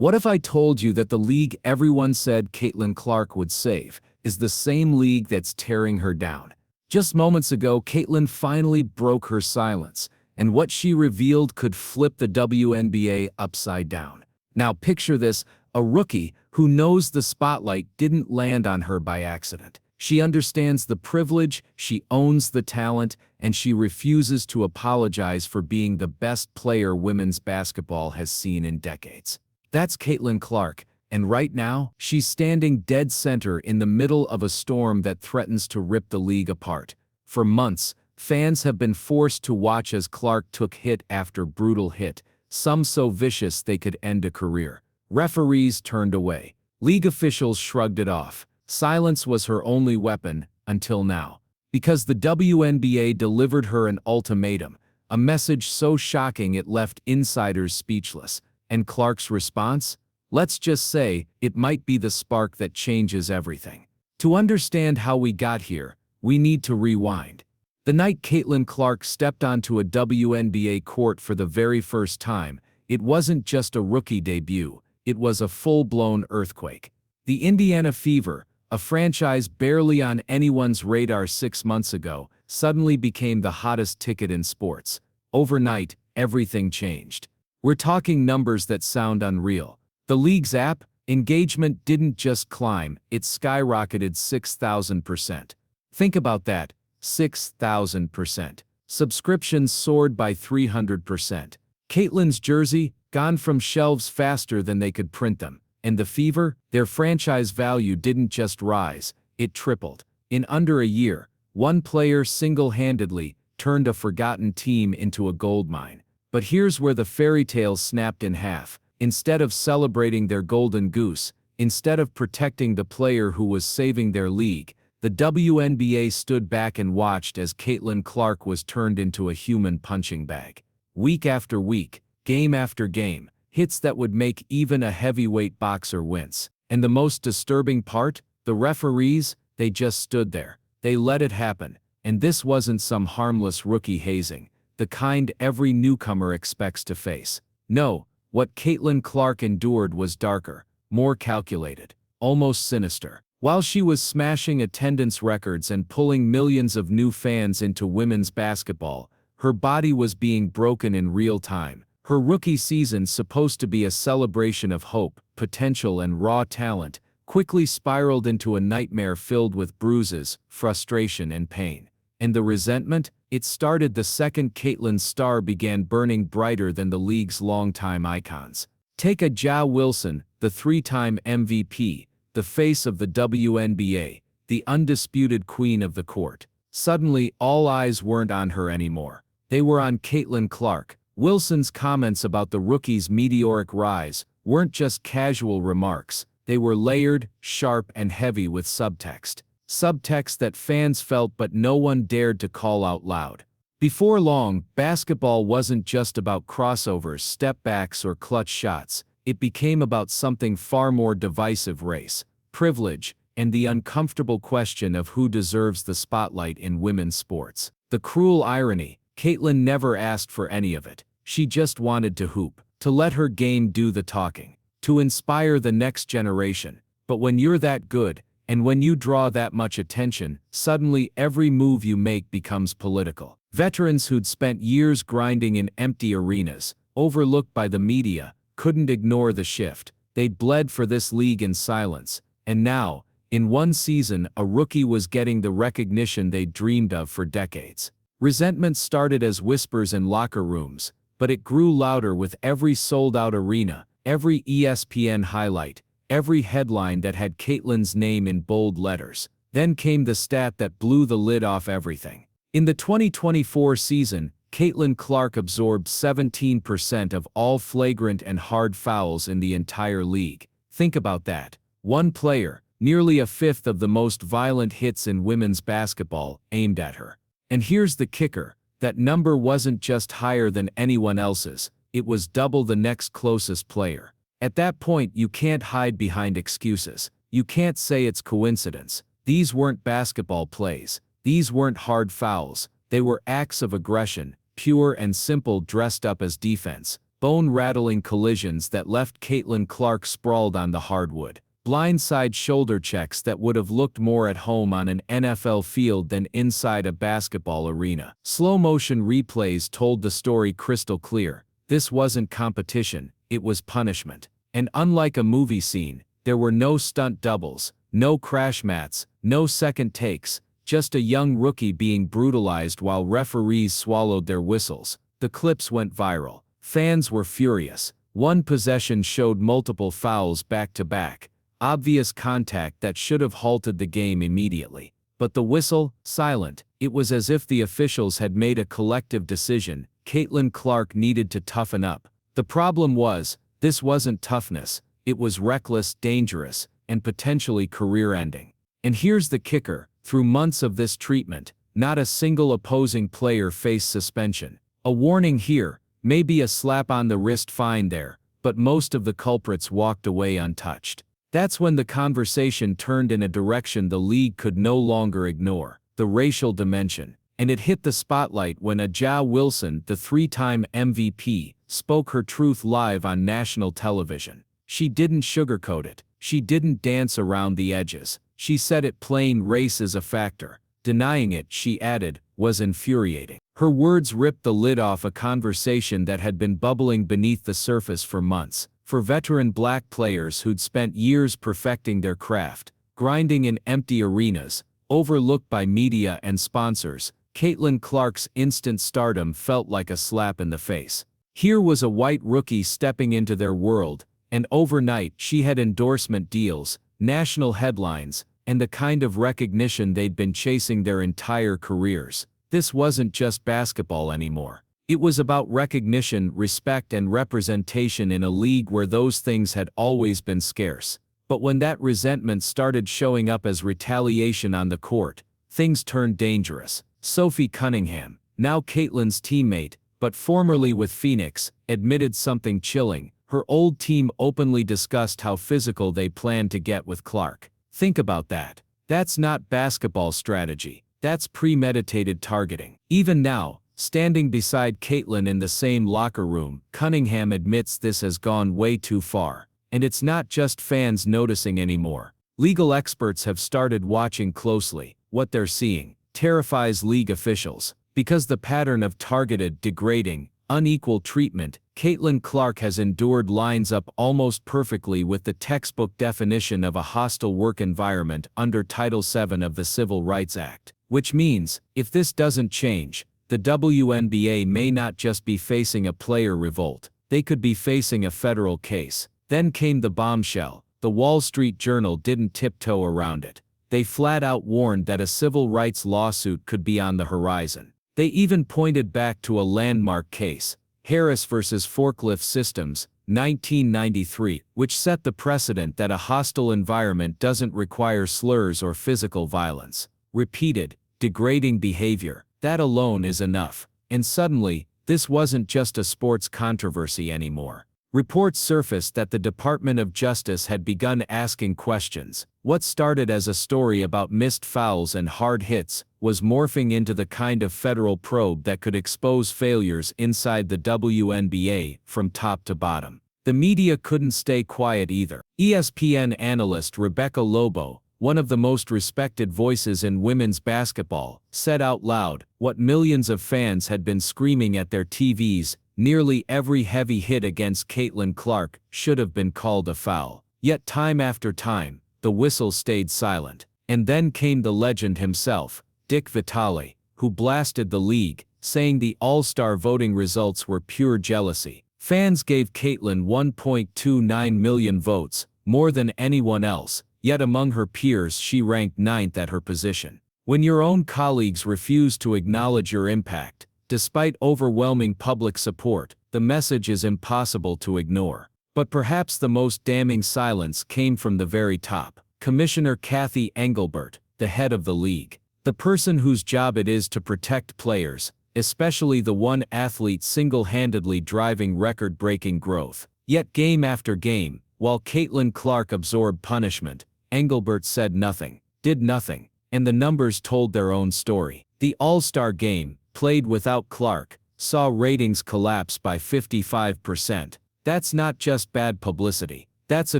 What if I told you that the league everyone said Caitlin Clark would save is the same league that's tearing her down? Just moments ago, Caitlin finally broke her silence, and what she revealed could flip the WNBA upside down. Now picture this, a rookie who knows the spotlight didn't land on her by accident. She understands the privilege, she owns the talent, and she refuses to apologize for being the best player women's basketball has seen in decades. That's Caitlin Clark, and right now, she's standing dead center in the middle of a storm that threatens to rip the league apart. For months, fans have been forced to watch as Clark took hit after brutal hit, some so vicious they could end a career. Referees turned away. League officials shrugged it off. Silence was her only weapon, until now. Because the WNBA delivered her an ultimatum, a message so shocking it left insiders speechless. And Clark's response? Let's just say, it might be the spark that changes everything. To understand how we got here, we need to rewind. The night Caitlin Clark stepped onto a WNBA court for the very first time, it wasn't just a rookie debut, it was a full-blown earthquake. The Indiana Fever, a franchise barely on anyone's radar 6 months ago, suddenly became the hottest ticket in sports. Overnight, everything changed. We're talking numbers that sound unreal. The league's app engagement didn't just climb, it skyrocketed 6,000%. Think about that, 6,000%. Subscriptions soared by 300%. Caitlin's jersey, gone from shelves faster than they could print them. And the Fever, their franchise value didn't just rise, it tripled. In under a year, one player single-handedly turned a forgotten team into a goldmine. But here's where the fairy tale snapped in half. Instead of celebrating their golden goose, instead of protecting the player who was saving their league, the WNBA stood back and watched as Caitlin Clark was turned into a human punching bag. Week after week, game after game, hits that would make even a heavyweight boxer wince. And the most disturbing part? The referees, they just stood there. They let it happen. And this wasn't some harmless rookie hazing, the kind every newcomer expects to face. No, what Caitlin Clark endured was darker, more calculated, almost sinister. While she was smashing attendance records and pulling millions of new fans into women's basketball, her body was being broken in real time. Her rookie season, supposed to be a celebration of hope, potential, and raw talent, quickly spiraled into a nightmare filled with bruises, frustration, and pain. And the resentment? It started the second Caitlin's star began burning brighter than the league's longtime icons. Take a jaWilson, the 3-time MVP, the face of the WNBA, the undisputed queen of the court. Suddenly, all eyes weren't on her anymore. They were on Caitlin Clark. Wilson's comments about the rookie's meteoric rise weren't just casual remarks. They were layered, sharp, and heavy with subtext. Subtext that fans felt but no one dared to call out loud. Before long, basketball wasn't just about crossovers, step-backs, or clutch shots. It became about something far more divisive: race, privilege, and the uncomfortable question of who deserves the spotlight in women's sports. The cruel irony: Caitlin never asked for any of it. She just wanted to hoop, to let her game do the talking, to inspire the next generation. But when you're that good, and when you draw that much attention, suddenly every move you make becomes political. Veterans who'd spent years grinding in empty arenas, overlooked by the media, couldn't ignore the shift. They'd bled for this league in silence. And now, in one season, a rookie was getting the recognition they'd dreamed of for decades. Resentment started as whispers in locker rooms, but it grew louder with every sold-out arena, every ESPN highlight, every headline that had Caitlin's name in bold letters. Then came the stat that blew the lid off everything. In the 2024 season, Caitlin Clark absorbed 17% of all flagrant and hard fouls in the entire league. Think about that. One player, nearly a fifth of the most violent hits in women's basketball, aimed at her. And here's the kicker: that number wasn't just higher than anyone else's, it was double the next closest player. At that point, you can't hide behind excuses. You can't say it's coincidence. These weren't basketball plays. These weren't hard fouls. They were acts of aggression, pure and simple, dressed up as defense. bone-rattling collisions that left Caitlin Clark sprawled on the hardwood. Blindside shoulder checks that would have looked more at home on an NFL field than inside a basketball arena. Slow-motion replays told the story crystal clear. This wasn't competition, it was punishment. And unlike a movie scene, there were no stunt doubles, no crash mats, no second takes, just a young rookie being brutalized while referees swallowed their whistles. The clips went viral. Fans were furious. One possession showed multiple fouls back-to-back. Obvious contact that should have halted the game immediately. But the whistle, silent. It was as if the officials had made a collective decision. Caitlin Clark needed to toughen up. The problem was, this wasn't toughness. It was reckless, dangerous, and potentially career-ending. And here's the kicker. Through months of this treatment, not a single opposing player faced suspension. A warning here, maybe a slap on the wrist fine there, but most of the culprits walked away untouched. That's when the conversation turned in a direction the league could no longer ignore, the racial dimension. And it hit the spotlight when jaWilson, the three-time MVP, spoke her truth live on national television. She didn't sugarcoat it. She didn't dance around the edges. She said it plain: race is a factor. Denying it, she added, was infuriating. Her words ripped the lid off a conversation that had been bubbling beneath the surface for months. For veteran black players who'd spent years perfecting their craft, grinding in empty arenas, overlooked by media and sponsors, Caitlin Clark's instant stardom felt like a slap in the face. Here was a white rookie stepping into their world, and overnight she had endorsement deals, national headlines, and the kind of recognition they'd been chasing their entire careers. This wasn't just basketball anymore. It was about recognition, respect, and representation in a league where those things had always been scarce. But when that resentment started showing up as retaliation on the court, things turned dangerous. Sophie Cunningham, now Caitlin's teammate, but formerly with Phoenix, admitted something chilling. Her old team openly discussed how physical they planned to get with Clark. Think about that. That's not basketball strategy. That's premeditated targeting. Even now, standing beside Caitlin in the same locker room, Cunningham admits this has gone way too far. And it's not just fans noticing anymore. Legal experts have started watching closely. What they're seeing terrifies league officials. Because the pattern of targeted, degrading, unequal treatment Caitlin Clark has endured lines up almost perfectly with the textbook definition of a hostile work environment under Title VII of the Civil Rights Act. Which means, if this doesn't change, the WNBA may not just be facing a player revolt, they could be facing a federal case. Then came the bombshell. The Wall Street Journal didn't tiptoe around it. They flat out warned that a civil rights lawsuit could be on the horizon. They even pointed back to a landmark case, Harris versus Forklift Systems, 1993, which set the precedent that a hostile environment doesn't require slurs or physical violence. Repeated, degrading behavior, that alone is enough. And suddenly, this wasn't just a sports controversy anymore. Reports surfaced that the Department of Justice had begun asking questions. What started as a story about missed fouls and hard hits was morphing into the kind of federal probe that could expose failures inside the WNBA from top to bottom. The media couldn't stay quiet either. ESPN analyst Rebecca Lobo, one of the most respected voices in women's basketball, said out loud what millions of fans had been screaming at their TVs: nearly every heavy hit against Caitlin Clark should have been called a foul. Yet time after time, the whistle stayed silent. And then came the legend himself, Dick Vitale, who blasted the league, saying the All-Star voting results were pure jealousy. Fans gave Caitlin 1.29 million votes, more than anyone else, yet among her peers she ranked 9th at her position. When your own colleagues refuse to acknowledge your impact, despite overwhelming public support, the message is impossible to ignore. But perhaps the most damning silence came from the very top. Commissioner Kathy Engelbert, the head of the league. The person whose job it is to protect players, especially the one athlete single-handedly driving record-breaking growth. Yet game after game, while Caitlin Clark absorbed punishment, Engelbert said nothing, did nothing, and the numbers told their own story. The All-Star game, played without Clark, saw ratings collapse by 55%. That's not just bad publicity. That's a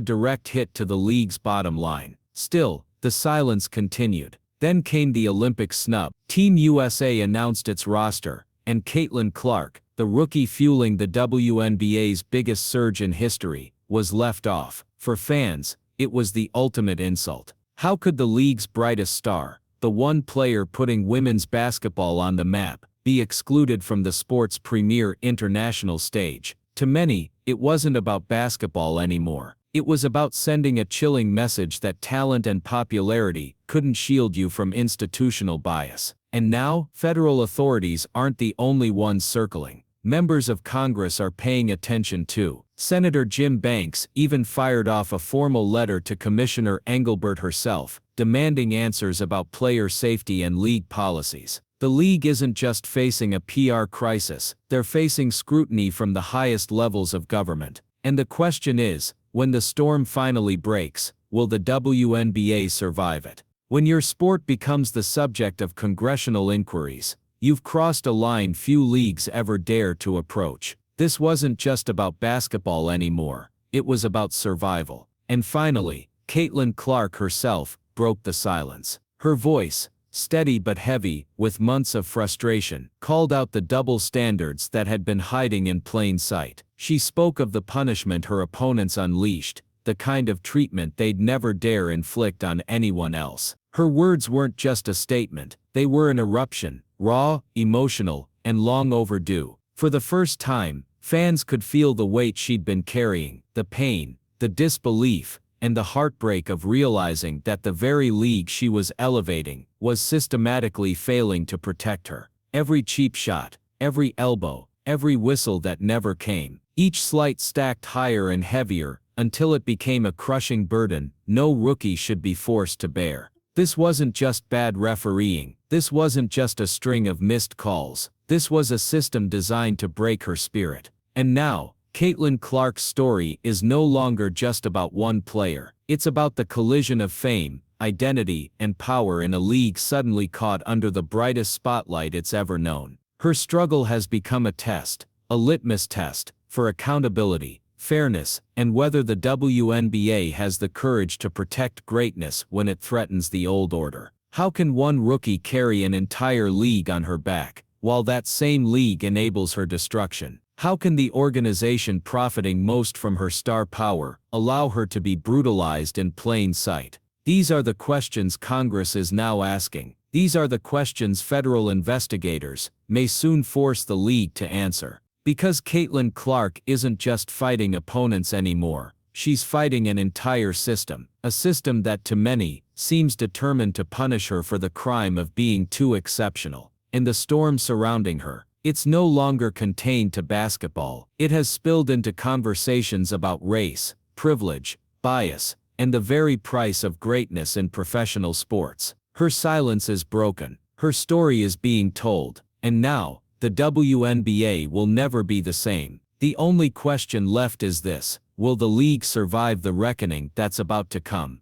direct hit to the league's bottom line. Still, the silence continued. Then came the Olympic snub. Team USA announced its roster, and Caitlin Clark, the rookie fueling the WNBA's biggest surge in history, was left off. For fans, it was the ultimate insult. How could the league's brightest star, the one player putting women's basketball on the map, be excluded from the sport's premier international stage? To many, it wasn't about basketball anymore. It was about sending a chilling message that talent and popularity couldn't shield you from institutional bias. And now, federal authorities aren't the only ones circling. Members of Congress are paying attention too. Senator Jim Banks even fired off a formal letter to Commissioner Engelbert herself, demanding answers about player safety and league policies. The league isn't just facing a PR crisis, they're facing scrutiny from the highest levels of government. And the question is, when the storm finally breaks, will the WNBA survive it? When your sport becomes the subject of congressional inquiries, you've crossed a line few leagues ever dare to approach. This wasn't just about basketball anymore, it was about survival. And finally, Caitlin Clark herself broke the silence. Her voice, steady but heavy, with months of frustration, called out the double standards that had been hiding in plain sight. She spoke of the punishment her opponents unleashed, the kind of treatment they'd never dare inflict on anyone else. Her words weren't just a statement, they were an eruption, raw, emotional, and long overdue. For the first time, fans could feel the weight she'd been carrying, the pain, the disbelief, and the heartbreak of realizing that the very league she was elevating was systematically failing to protect her. Every cheap shot, every elbow, every whistle that never came, each slight stacked higher and heavier, until it became a crushing burden no rookie should be forced to bear. This wasn't just bad refereeing, this wasn't just a string of missed calls, this was a system designed to break her spirit. And now, Caitlin Clark's story is no longer just about one player, it's about the collision of fame, identity, and power in a league suddenly caught under the brightest spotlight it's ever known. Her struggle has become a test, a litmus test, for accountability, fairness, and whether the WNBA has the courage to protect greatness when it threatens the old order. How can one rookie carry an entire league on her back, while that same league enables her destruction? How can the organization profiting most from her star power allow her to be brutalized in plain sight? These are the questions Congress is now asking. These are the questions federal investigators may soon force the league to answer. Because Caitlin Clark isn't just fighting opponents anymore, she's fighting an entire system, a system that to many seems determined to punish her for the crime of being too exceptional. In the storm surrounding her, it's no longer contained to basketball. It has spilled into conversations about race, privilege, bias, and the very price of greatness in professional sports. Her silence is broken, her story is being told, and now, the WNBA will never be the same. The only question left is this: will the league survive the reckoning that's about to come?